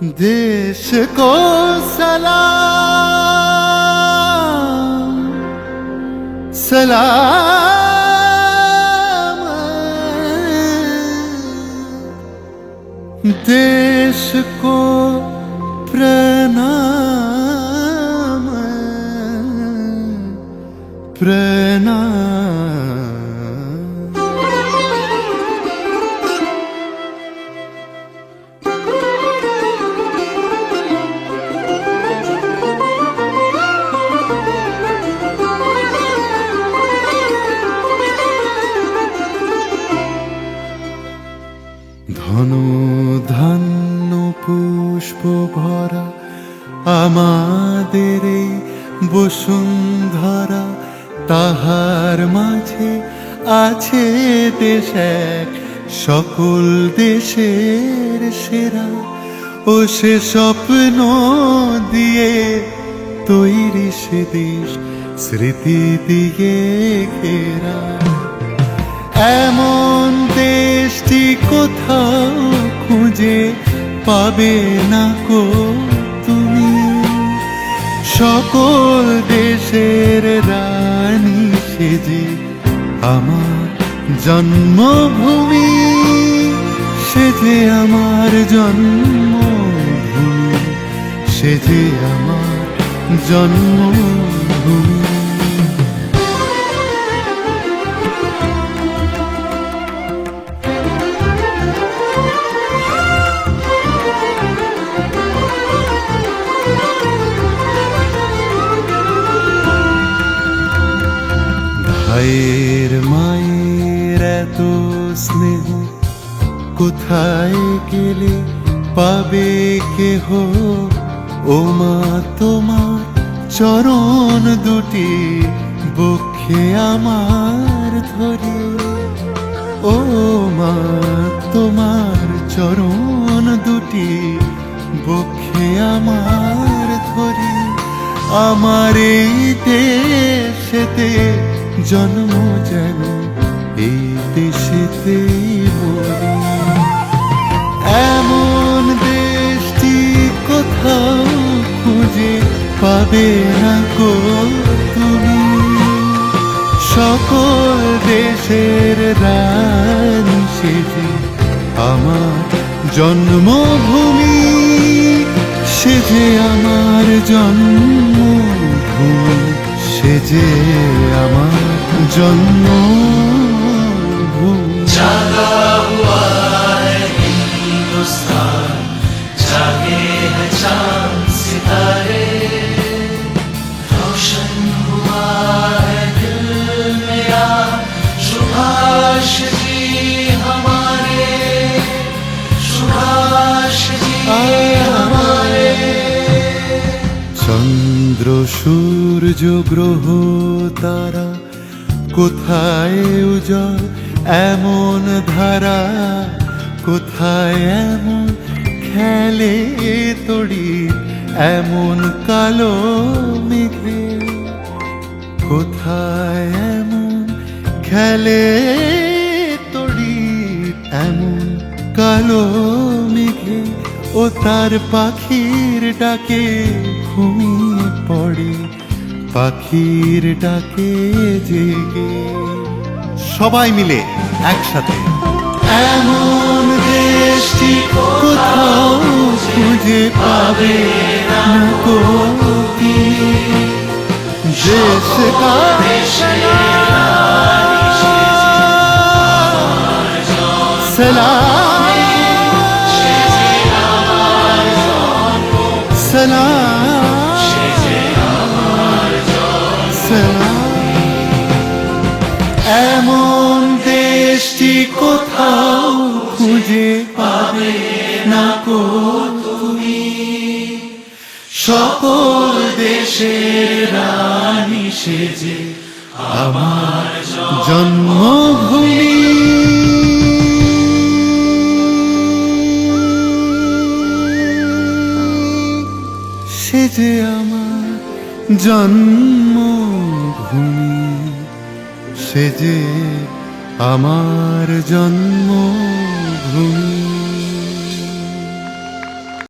देश को सलाम सलाम, देश को प्रणाम प्रणाम। ধন ধান্য পুষ্প ভরা আমাদের এই বসুন্ধরা, তাহার মাঝে আছে দেশ এক সকল দেশের সেরা। ও সে স্বপ্ন দিয়ে তৈরি সে দেশ স্মৃতি দিয়ে ঘেরা। এমন দেশটি কোথাও খুঁজে পাবে না কো তুমি, সকল দেশের রানী সেজে আমার জন্মভূমি, সেজে আমার জন্মভূমি, সেজে আমার জন্মভূমি। ভাইয়ের মায়ের এত স্নেহ কোথায় গেলে পাবে কেহ, ও মা তোমার চরণ দুটি বক্ষে আমার ধরে। ও মা তোমার চরণ দুটি বক্ষে আমার ধরে। আমার এই দেশেতে জন্ম যেন এই দেশেতে মরি। এমন দেশটি কোথাও খুঁজে পাবে না গো তুমি, সকল দেশের রানী সেজে আমার জন্মভূমি, সেজে আমার জন্মভূমি, সেজে আমার জন্মভূমি। जागा हुआ है हिंदुस्तान, जागे हैं चांद सितारे, रोशन हुआ है दिल मेरा सुभाष जी हमारे, सुभाष जी हमारे। চন্দ্র সূর্য গ্রহ তারা কোথায় উজ্জ্বল এমন ধারা, কোথায় এমন খেলে তড়ি এমন কালো মেঘে, কোথায় এমন খেলে তড়ি এমন কালো মেঘে। ও তার পাখির ডাকে ঘুমিয়ে পড়ে, পাখির ডাকে জেগে সবাই মিলে একসাথে। এমন দেশটি কোথাও খুঁজে পাবে না কো তুমি, দেশ কা सलाम सलाम सलाम। এমন দেশটি কোথাও খুঁজে পাবে না কো তুমি, সকল দেশের রানী সেজে আমার জন্মভূমি, সেজে আমার জন্মভূমি, সেজে আমার জন্মভূমি।